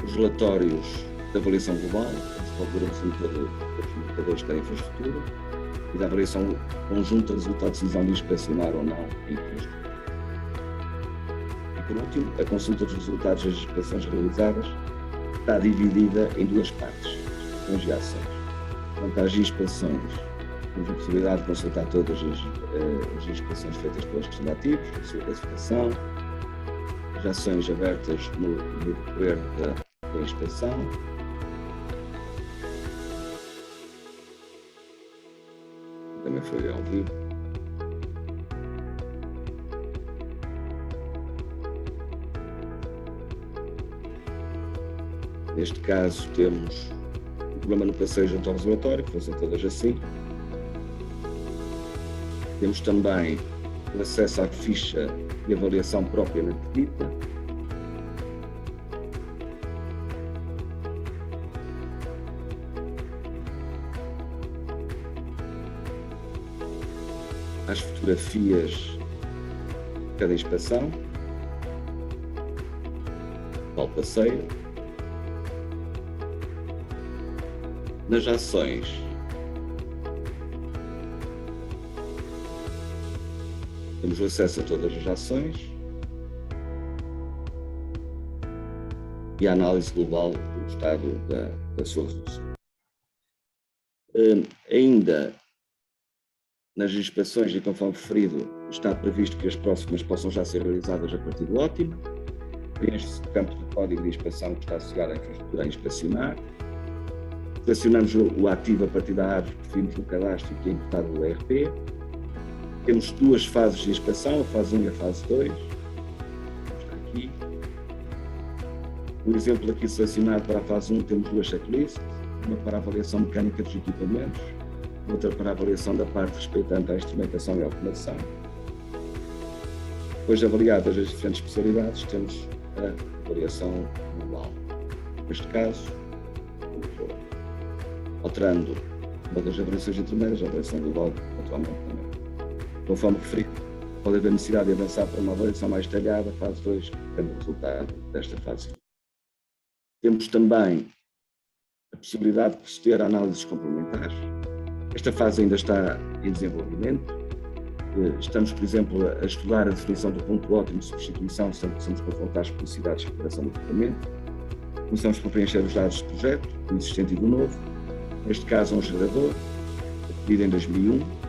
Os relatórios de avaliação global, que calculam os indicadores de cada infraestrutura, e da avaliação conjunta do resultado de decisão de inspecionar ou não a infraestrutura. E por último, a consulta dos resultados das inspeções realizadas está dividida em duas partes, inspeções e ações. Quanto às inspeções, temos a possibilidade de consultar todas as inspeções feitas pela gestão de ativos, a sua classificação, as ações abertas no decorrer da inspeção, também foi ao vivo. Neste caso temos o problema no passeio junto ao reservatório, que são todas assim. Temos também o acesso à ficha de avaliação propriamente dita. As fotografias de cada inspeção, qual passeio. Nas ações, temos acesso a todas as ações, e a análise global do estado da sua resolução. Ainda nas inspeções, e conforme referido, está previsto que as próximas possam já ser realizadas a partir do ótimo. Preenche-se o campo de código de inspeção que está associado à infraestrutura a inspecionar. Selecionamos o ativo a partir da árvore que definimos no cadastro e que é imputado do ERP. Temos duas fases de inspeção, a fase 1 e a fase 2. Está aqui. Um exemplo aqui selecionado para a fase 1 temos duas checklists, uma para a avaliação mecânica dos equipamentos, outra para a avaliação da parte respeitante à instrumentação e automação. Depois de avaliadas as diferentes especialidades, temos a avaliação global. Neste caso, alterando uma das avaliações intermédias, a avaliação global atualmente também. Conforme referido, pode haver necessidade de avançar para uma avaliação mais detalhada, fase 2, tendo o resultado desta fase. Temos também a possibilidade de proceder a análises complementares. Esta fase ainda está em desenvolvimento. Estamos, por exemplo, a estudar a definição do ponto ótimo de substituição, sempre que somos confrontados por necessidades de recuperação do equipamento. Começamos por preencher os dados de projeto, do existente e do novo. Neste caso, um gerador, adquirido em 2001.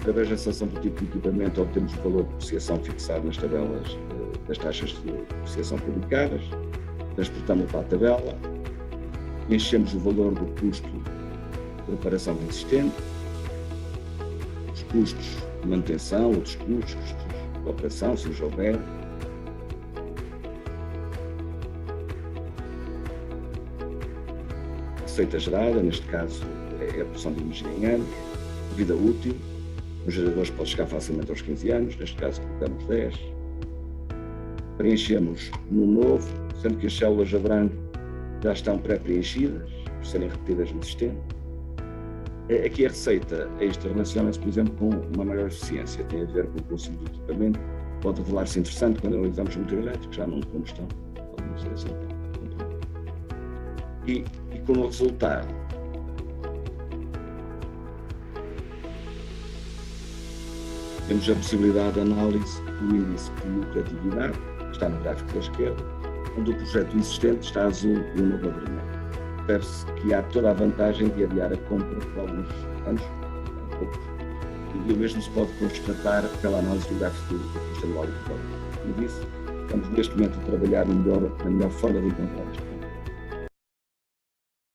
Através da seleção do tipo de equipamento, obtemos o valor de depreciação fixado nas tabelas das taxas de depreciação publicadas. Transportamos para a tabela. Enchemos o valor do custo de reparação do existente, os custos de manutenção, outros custos de operação, se os houver. Receita gerada, neste caso é a porção de energia em anos, vida útil, os geradores podem chegar facilmente aos 15 anos, neste caso colocamos 10. Preenchemos no novo, sendo que as células de branco já estão pré-preenchidas, por serem repetidas no sistema. Aqui a receita extra relaciona-se, por exemplo, com uma maior eficiência, tem a ver com o consumo do equipamento, pode revelar-se interessante quando analisamos o motor elétrico, já não de combustão, pode ser assim. E como resultado, temos a possibilidade de análise do índice de lucratividade, que está no gráfico da esquerda, onde o projeto existente está azul e o novo a vermelho. Percebe-se que há toda a vantagem de adiar a compra por alguns anos, e o mesmo se pode constatar pela análise do gráfico do custo anual e total. Como disse, estamos neste momento a trabalhar na melhor forma de encontrar isto.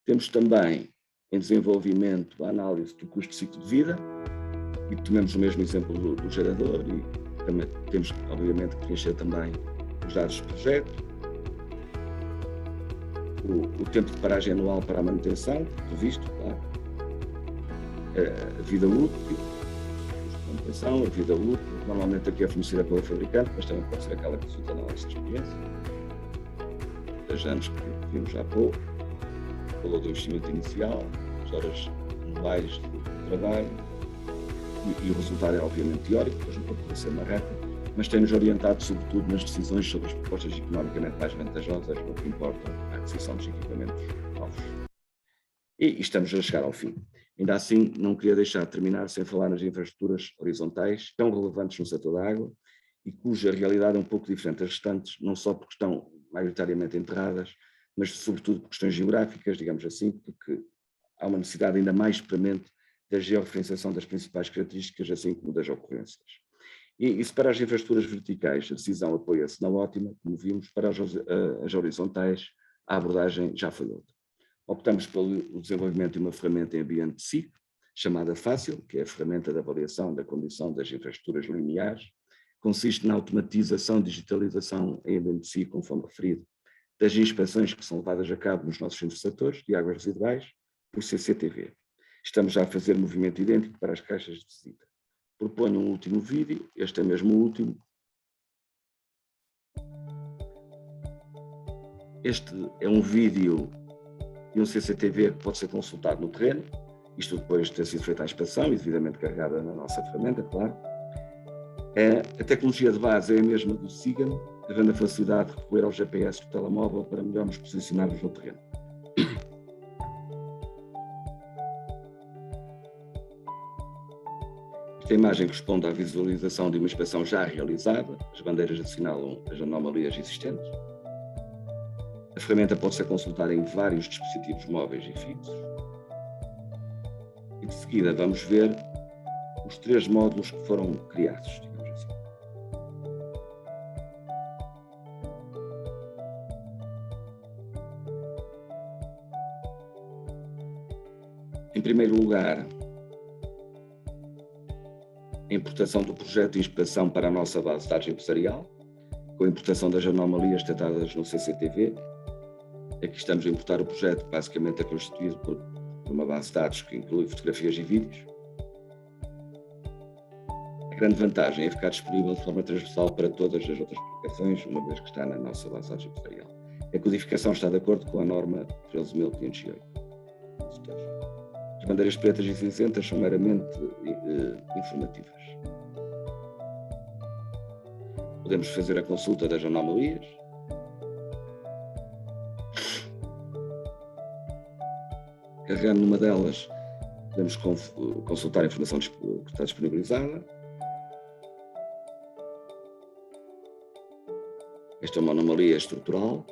Temos também em desenvolvimento a análise do custo de ciclo de vida, e tomemos o mesmo exemplo do gerador, e também temos, obviamente, que preencher também os dados do projeto, o tempo de paragem anual para a manutenção, previsto, claro, a vida útil, a manutenção, a vida útil, normalmente aqui é fornecida pelo fabricante, mas também pode ser aquela que resulta da nossa experiência, 10 anos que vimos há pouco, o valor do investimento inicial, as horas anuais de trabalho, e o resultado é obviamente teórico, depois não pode ser uma reta, mas tem-nos orientado sobretudo nas decisões sobre as propostas economicamente mais vantajosas, no que importa a aquisição dos equipamentos novos. E estamos a chegar ao fim. Ainda assim, não queria deixar de terminar sem falar nas infraestruturas horizontais, tão relevantes no setor da água, e cuja realidade é um pouco diferente das restantes, não só porque estão maioritariamente enterradas, mas sobretudo por questões geográficas, digamos assim, porque há uma necessidade ainda mais premente da georreferenciação das principais características, assim como das ocorrências. E se para as infraestruturas verticais a decisão apoia-se na ótima, como vimos, para as horizontais a abordagem já foi outra. Optamos pelo desenvolvimento de uma ferramenta em ambiente de SIC, chamada Fácil, que é a ferramenta de avaliação da condição das infraestruturas lineares, consiste na automatização e digitalização em ambiente de SIC, conforme referido, das inspeções que são levadas a cabo nos nossos interceptores de águas residuais por CCTV. Estamos já a fazer movimento idêntico para as caixas de visita. Proponho um último vídeo, este é mesmo o último. Este é um vídeo de um CCTV que pode ser consultado no terreno, isto depois de ter sido feita a inspeção e devidamente carregada na nossa ferramenta, claro. A tecnologia de base é a mesma do SIGAM, havendo a facilidade de recorrer ao GPS do telemóvel para melhor nos posicionarmos no terreno. Esta imagem corresponde à visualização de uma inspeção já realizada, as bandeiras assinalam as anomalias existentes. A ferramenta pode ser consultada em vários dispositivos móveis e fixos. E de seguida vamos ver os 3 módulos que foram criados, digamos assim. Em primeiro lugar, a importação do projeto de inspeção para a nossa base de dados empresarial, com a importação das anomalias detectadas no CCTV. Aqui estamos a importar o projeto, que basicamente é constituído por uma base de dados que inclui fotografias e vídeos. A grande vantagem é ficar disponível de forma transversal para todas as outras aplicações, uma vez que está na nossa base de dados empresarial. A codificação está de acordo com a norma 13.508. As bandeiras pretas e cinzentas são meramente informativas. Podemos fazer a consulta das anomalias. Carregando numa delas, podemos consultar a informação que está disponibilizada. Esta é uma anomalia estrutural,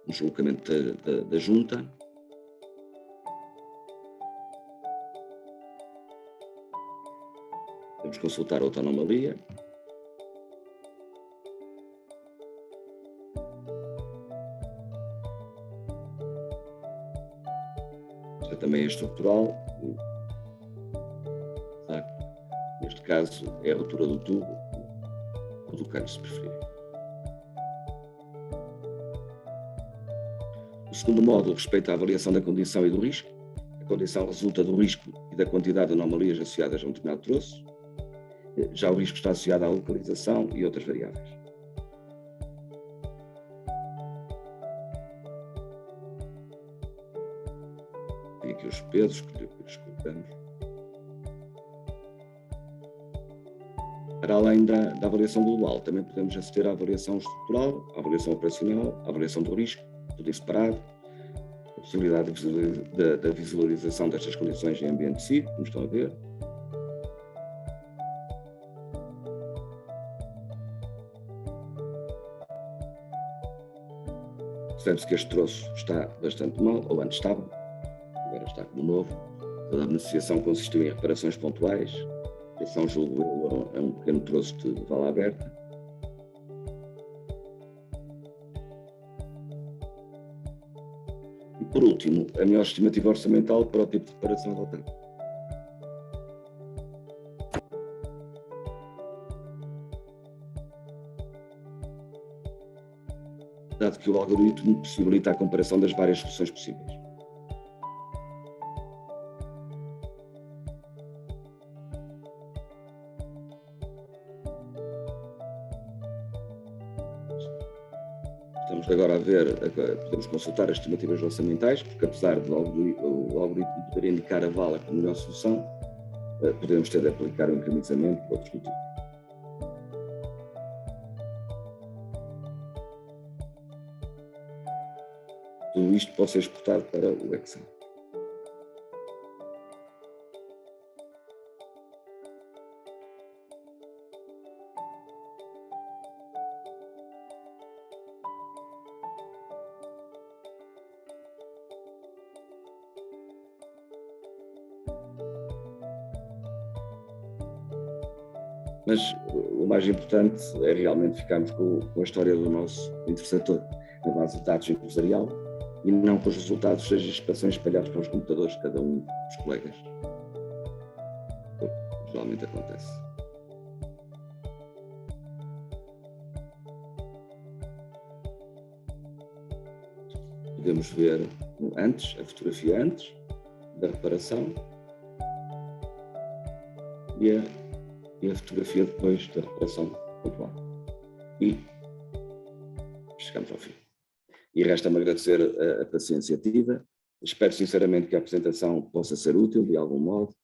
um deslocamento da junta. Podemos consultar outra anomalia. Esta também é estrutural. Neste caso é a ruptura do tubo ou do cano, se preferir. O segundo módulo respeita a avaliação da condição e do risco. A condição resulta do risco e da quantidade de anomalias associadas a um determinado troço. Já o risco está associado à localização e outras variáveis. Tem aqui os pesos que lhes colocamos. Para além da avaliação global, também podemos aceder à avaliação estrutural, à avaliação operacional, à avaliação do risco, tudo em separado, a possibilidade da visualização destas condições em ambiente SID, como estão a ver. Percebe-se que este troço está bastante mal, ou antes estava, agora está como novo. Toda a beneficiação consistiu em reparações pontuais. A atenção, julgo eu, é um pequeno troço de vala aberta. E por último, a melhor estimativa orçamental para o tipo de reparação adotada. Dado que o algoritmo possibilita a comparação das várias soluções possíveis. Estamos agora a ver, podemos consultar as estimativas orçamentais, porque apesar do algoritmo poder indicar a vala como melhor solução, podemos ter de aplicar o incrementamento por outros motivos. Tudo isto pode ser exportado para o Excel. Mas o mais importante é realmente ficarmos com a história do nosso intersetor na base de dados empresarial e não com os resultados das inspeções espalhados pelos computadores de cada um dos colegas. O que geralmente acontece. Podemos ver antes, a fotografia antes da reparação e a fotografia depois da reparação pontual. E chegamos ao fim. E resta-me agradecer a paciência ativa. Espero sinceramente que a apresentação possa ser útil de algum modo.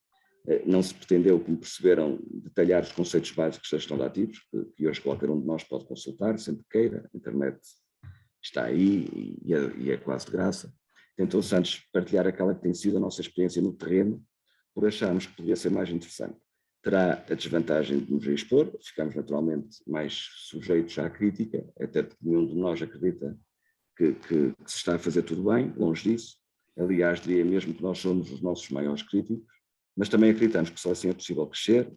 Não se pretendeu, como perceberam, detalhar os conceitos básicos da gestão de ativos, que hoje qualquer um de nós pode consultar, sempre que queira. A internet está aí e é quase de graça. Tentou-se antes partilhar aquela que tem sido a nossa experiência no terreno, por acharmos que poderia ser mais interessante. Terá a desvantagem de nos expor, ficamos naturalmente mais sujeitos à crítica, até porque nenhum de nós acredita que se está a fazer tudo bem, longe disso. Aliás, diria mesmo que nós somos os nossos maiores críticos, mas também acreditamos que só assim é possível crescer,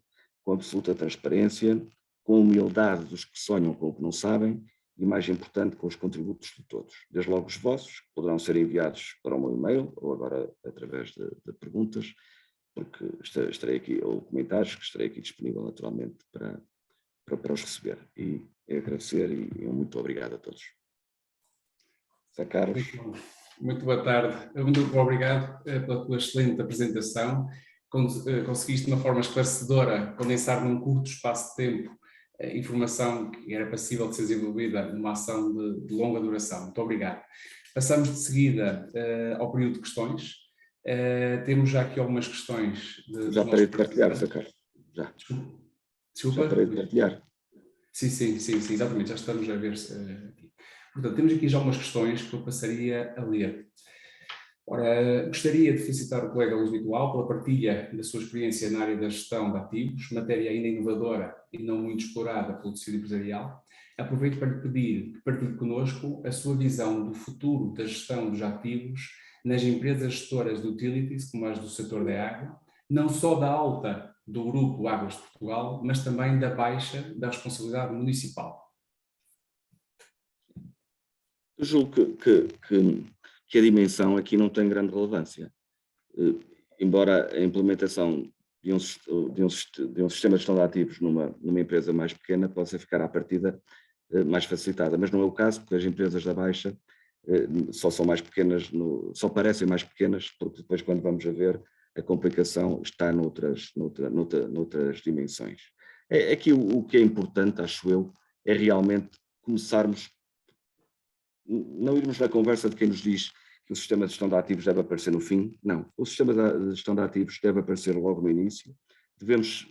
com absoluta transparência, com humildade dos que sonham com o que não sabem e, mais importante, com os contributos de todos, desde logo os vossos, que poderão ser enviados para o meu e-mail ou agora através de perguntas, porque estarei aqui, ou comentários, que estarei aqui disponível naturalmente para os receber. E agradecer e um muito obrigado a todos. Zé Carlos. Muito boa tarde. Muito obrigado pela tua excelente apresentação. Conseguiste de uma forma esclarecedora condensar num curto espaço de tempo informação que era passível de ser desenvolvida numa ação de longa duração. Muito obrigado. Passamos de seguida ao período de questões. Temos já aqui algumas questões. Já parei de partilhar, Zé Carlos. Já. Desculpa? Já parei de partilhar. Sim, exatamente, já estamos a ver aqui. Portanto, temos aqui já algumas questões que eu passaria a ler. Ora, gostaria de felicitar o colega Luís Mitual pela partilha da sua experiência na área da gestão de ativos, matéria ainda inovadora e não muito explorada pelo tecido empresarial. Aproveito para lhe pedir que partilhe connosco a sua visão do futuro da gestão dos ativos nas empresas gestoras de utilities, como as do setor da água, não só da alta do Grupo Águas de Portugal, mas também da baixa da responsabilidade municipal. Eu julgo que a dimensão aqui não tem grande relevância. Embora a implementação de um sistema de gestão de ativos numa empresa mais pequena possa ficar à partida mais facilitada, mas não é o caso, porque as empresas da Baixa só são mais pequenas, só parecem mais pequenas, porque depois, quando vamos a ver, a complicação está noutras dimensões. Aqui o que é importante, acho eu, é realmente começarmos, não irmos na conversa de quem nos diz que o sistema de gestão de ativos deve aparecer no fim. Não, o sistema de gestão de ativos deve aparecer logo no início. Devemos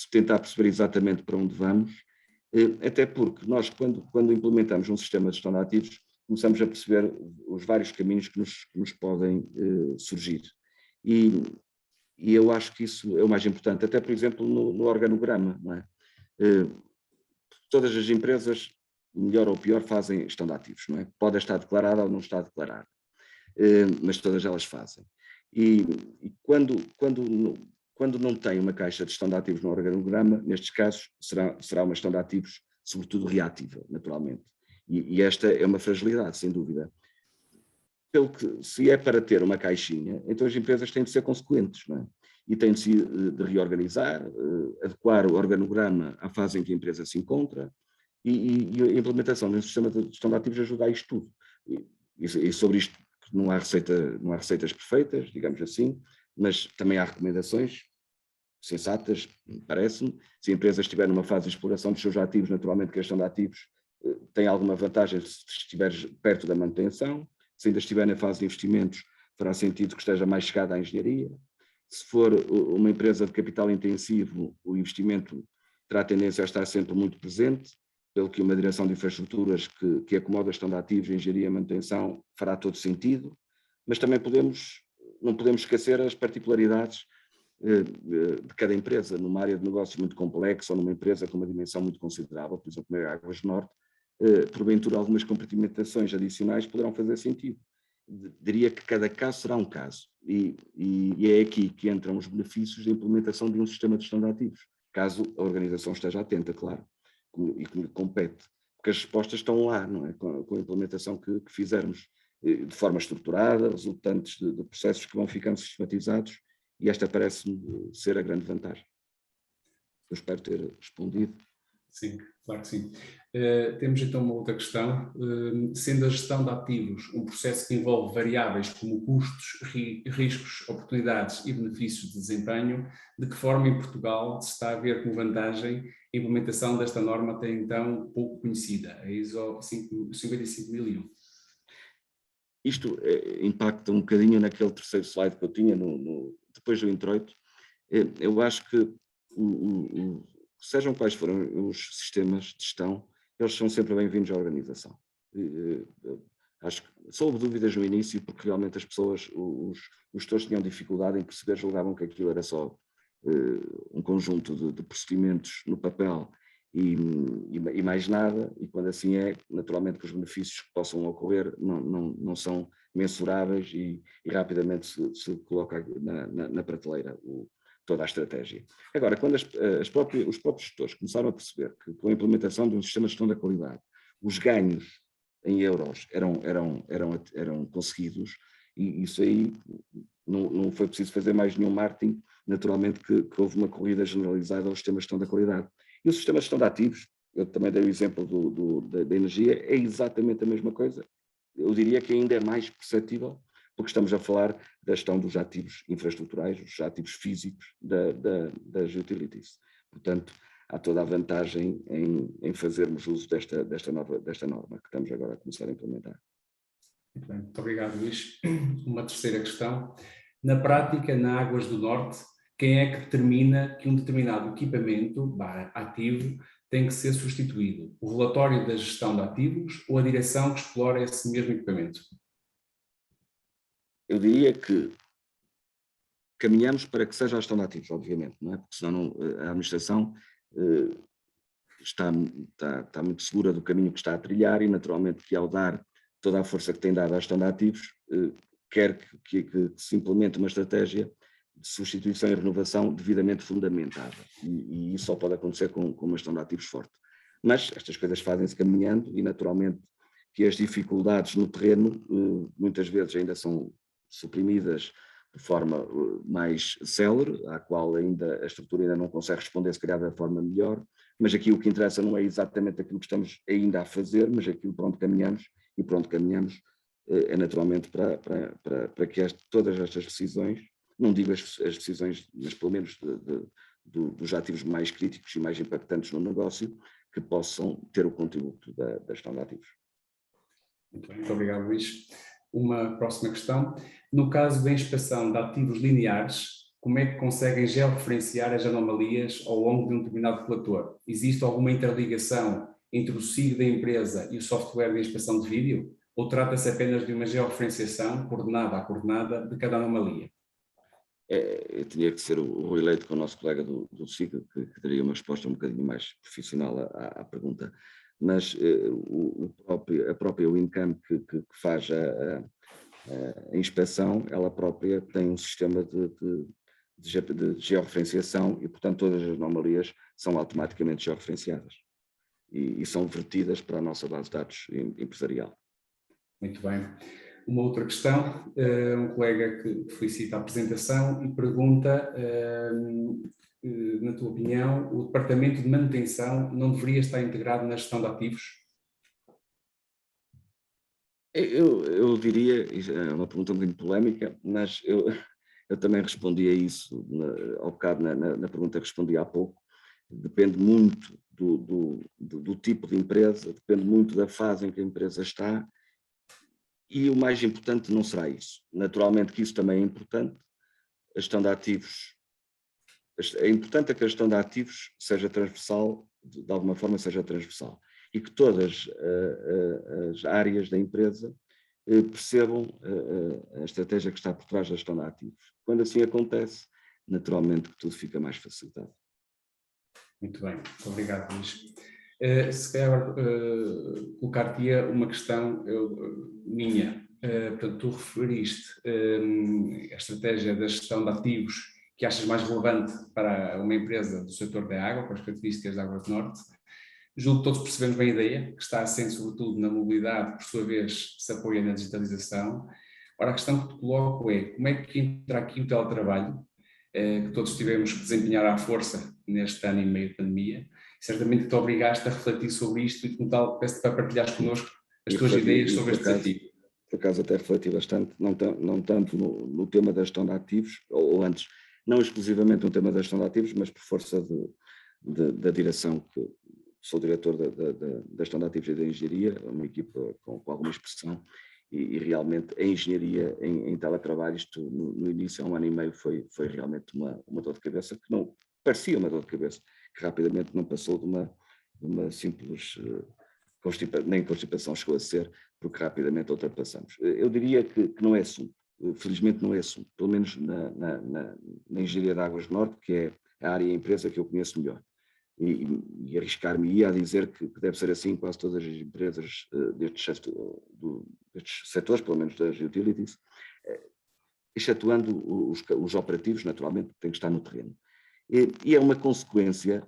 tentar perceber exatamente para onde vamos, até porque nós, quando implementamos um sistema de gestão de ativos, começamos a perceber os vários caminhos que nos podem surgir. E eu acho que isso é o mais importante, até, por exemplo, no organograma, não é? Todas as empresas, melhor ou pior, fazem gestão de ativos, não é? Pode estar declarada ou não está declarada, mas todas elas fazem. E quando não tem uma caixa de gestão de ativos no organograma, nestes casos será uma gestão de ativos, sobretudo reativa, naturalmente. E esta é uma fragilidade, sem dúvida. Pelo que, se é para ter uma caixinha, então as empresas têm de ser consequentes, não é? E têm de reorganizar, adequar o organograma à fase em que a empresa se encontra, e a implementação de um sistema de gestão de ativos ajuda a isto tudo. E sobre isto não há receitas perfeitas, digamos assim, mas também há recomendações sensatas, parece-me. Se a empresa estiver numa fase de exploração dos seus ativos, naturalmente que a gestão de ativos tem alguma vantagem se estiver perto da manutenção. Se ainda estiver na fase de investimentos, fará sentido que esteja mais chegada à engenharia. Se for uma empresa de capital intensivo, o investimento terá tendência a estar sempre muito presente, pelo que uma direção de infraestruturas que acomoda a gestão de ativos, engenharia e manutenção fará todo sentido, mas também não podemos esquecer as particularidades de cada empresa. Numa área de negócio muito complexa ou numa empresa com uma dimensão muito considerável, por exemplo, como a Águas do Norte, porventura algumas compartimentações adicionais poderão fazer sentido. Diria que cada caso será um caso, e é aqui que entram os benefícios da implementação de um sistema de gestão de ativos, caso a organização esteja atenta, claro, e que lhe compete, porque as respostas estão lá, não é? Com a implementação que fizermos de forma estruturada, resultantes de processos que vão ficando sistematizados, e esta parece-me ser a grande vantagem. Eu espero ter respondido. Sim, claro que sim. Temos então uma outra questão. Sendo a gestão de ativos um processo que envolve variáveis como custos, riscos, oportunidades e benefícios de desempenho, de que forma em Portugal se está a ver como vantagem a implementação desta norma até então pouco conhecida, a ISO 55001? Isto impacta um bocadinho naquele terceiro slide que eu tinha depois do introito. Eu acho que sejam quais forem os sistemas de gestão, eles são sempre bem-vindos à organização. Acho que só houve dúvidas no início, porque realmente as pessoas, os gestores tinham dificuldade em perceber, julgavam que aquilo era só um conjunto de procedimentos no papel e mais nada, e quando assim é, naturalmente que os benefícios que possam ocorrer não são mensuráveis e rapidamente se coloca na prateleira toda a estratégia. Agora, quando os próprios gestores começaram a perceber que com a implementação de um sistema de gestão da qualidade, os ganhos em euros eram conseguidos, e isso aí não foi preciso fazer mais nenhum marketing, naturalmente que houve uma corrida generalizada ao sistema de gestão da qualidade. E o sistema de gestão de ativos, eu também dei o exemplo da energia, é exatamente a mesma coisa. Eu diria que ainda é mais perceptível, porque estamos a falar da gestão dos ativos infraestruturais, dos ativos físicos das utilities. Portanto, há toda a vantagem em fazermos uso desta norma que estamos agora a começar a implementar. Muito bem, muito obrigado, Luís. Uma terceira questão. Na prática, na Águas do Norte, quem é que determina que um determinado equipamento, ativo, tem que ser substituído? O relatório da gestão de ativos ou a direção que explora esse mesmo equipamento? Eu diria que caminhamos para que seja a gestão de ativos, obviamente, não é? Porque senão a administração está muito segura do caminho que está a trilhar e, naturalmente, que ao dar toda a força que tem dado à gestão de ativos, quer que se implemente uma estratégia de substituição e renovação devidamente fundamentada. E isso só pode acontecer com uma gestão de ativos forte. Mas estas coisas fazem-se caminhando e, naturalmente, que as dificuldades no terreno muitas vezes ainda são suprimidas de forma mais célere, à qual ainda a estrutura ainda não consegue responder, se calhar, da forma melhor, mas aqui o que interessa não é exatamente aquilo que estamos ainda a fazer, mas aquilo para onde caminhamos, e para onde caminhamos é naturalmente para que todas estas decisões, não digo as decisões, mas pelo menos dos ativos mais críticos e mais impactantes no negócio, que possam ter o contributo da gestão de ativos. Muito obrigado, Luís. Uma próxima questão. No caso da inspeção de ativos lineares, como é que conseguem georreferenciar as anomalias ao longo de um determinado relator? Existe alguma interligação entre o SIG da empresa e o software de inspeção de vídeo? Ou trata-se apenas de uma georreferenciação coordenada a coordenada de cada anomalia? Eu tinha que ser o Rui Leite, com o nosso colega do SIG, que daria uma resposta um bocadinho mais profissional à pergunta. Mas a própria Wincam que faz a inspeção, ela própria tem um sistema de georreferenciação e, portanto, todas as anomalias são automaticamente georreferenciadas e são vertidas para a nossa base de dados empresarial. Muito bem. Uma outra questão, um colega que felicita a apresentação e pergunta, na tua opinião, o departamento de manutenção não deveria estar integrado na gestão de ativos? Eu diria, é uma pergunta um bocadinho polémica, mas eu também respondi a isso ao bocado na pergunta que respondi há pouco. Depende muito do tipo de empresa, depende muito da fase em que a empresa está, e o mais importante não será isso. Naturalmente que isso também é importante. A gestão de ativos, é importante que a gestão de ativos seja transversal, de alguma forma seja transversal, e que todas as áreas da empresa percebam a estratégia que está por trás da gestão de ativos. Quando assim acontece, naturalmente que tudo fica mais facilitado. Muito bem, muito obrigado, Luís. Se calhar colocar-te uma questão minha. Portanto, tu referiste a estratégia da gestão de ativos que achas mais relevante para uma empresa do setor da água, para as características da Águas do Norte. Julgo que todos percebemos bem a ideia, que está assente sobretudo na mobilidade, por sua vez se apoia na digitalização. Ora, a questão que te coloco é, como é que entra aqui o teletrabalho, que todos tivemos que desempenhar à força neste ano e meio de pandemia? Certamente te obrigaste a refletir sobre isto e, como tal, peço-te para partilhares connosco as tuas ideias sobre este desafio. Por acaso até refleti bastante, não tanto no tema da gestão de ativos, ou antes, não exclusivamente no tema da gestão de ativos, mas por força da direção, que sou diretor da gestão de ativos e da engenharia, uma equipa com alguma expressão, e realmente a engenharia em teletrabalho, isto no início, há um ano e meio, foi realmente uma dor de cabeça, que não parecia uma dor de cabeça, que rapidamente não passou de uma simples nem constipação chegou a ser, porque rapidamente ultrapassamos. Eu diria que não é assunto, felizmente não é assunto, pelo menos na engenharia de Águas do Norte, que é a área e a empresa que eu conheço melhor. e arriscar-me a dizer que deve ser assim em quase todas as empresas destes setores, pelo menos das utilities, excetuando os operativos, naturalmente, que têm que estar no terreno. E é uma consequência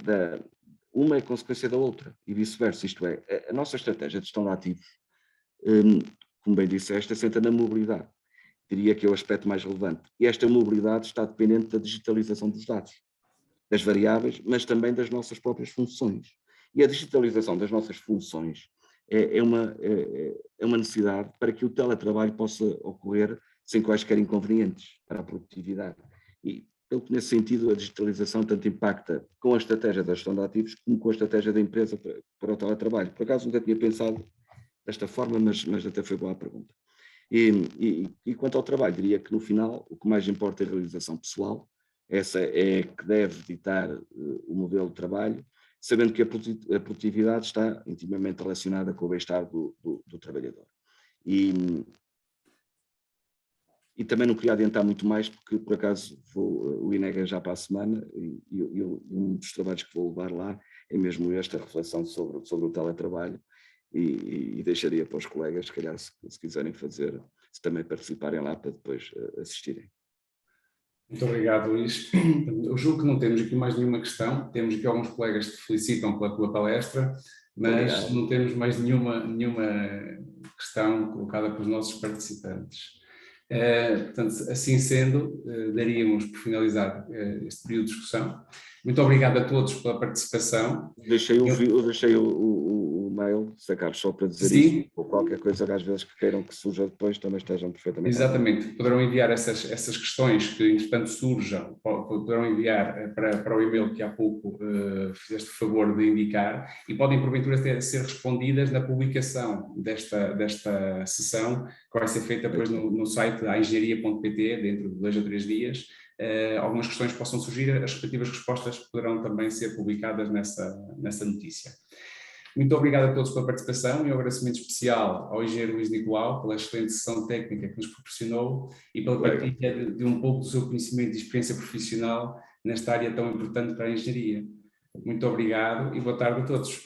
da outra, e vice-versa, isto é, a nossa estratégia de gestão de ativos, como bem disseste, assenta na mobilidade. Diria que é o aspecto mais relevante. E esta mobilidade está dependente da digitalização dos dados, das variáveis, mas também das nossas próprias funções. E a digitalização das nossas funções é uma necessidade para que o teletrabalho possa ocorrer sem quaisquer inconvenientes para a produtividade. E, nesse sentido, a digitalização tanto impacta com a estratégia da gestão de ativos como com a estratégia da empresa para o teletrabalho. Por acaso nunca tinha pensado desta forma, mas até foi boa a pergunta. E quanto ao trabalho, diria que no final o que mais importa é a realização pessoal. Essa é que deve ditar o modelo de trabalho, sabendo que a produtividade está intimamente relacionada com o bem-estar do trabalhador. E também não queria adiantar muito mais, porque por acaso o INEGA já para a semana, e um dos trabalhos que vou levar lá é mesmo esta reflexão sobre o teletrabalho, e deixaria para os colegas, se calhar, se quiserem fazer, se também participarem lá para depois assistirem. Muito obrigado, Luís. Eu julgo que não temos aqui mais nenhuma questão. Temos aqui alguns colegas que te felicitam pela palestra, mas obrigado. Não temos mais nenhuma questão colocada pelos nossos participantes. Portanto, assim sendo, daríamos por finalizar este período de discussão. Muito obrigado a todos pela participação. Deixei o mail, Sr. Carlos, só para dizer Sim. Isso, ou qualquer coisa às vezes que queiram que surja depois, também estejam perfeitamente. Exatamente, poderão enviar essas questões que entretanto surjam, poderão enviar para o e-mail que há pouco fizeste o favor de indicar, e podem porventura ser respondidas na publicação desta sessão, que vai ser feita depois no site engenharia.pt, dentro de 2 ou 3 dias. Algumas questões possam surgir, as respectivas respostas poderão também ser publicadas nessa notícia. Muito obrigado a todos pela participação e um agradecimento especial ao engenheiro Luís Nicolau pela excelente sessão técnica que nos proporcionou e pela partilha de um pouco do seu conhecimento e experiência profissional nesta área tão importante para a engenharia. Muito obrigado e boa tarde a todos.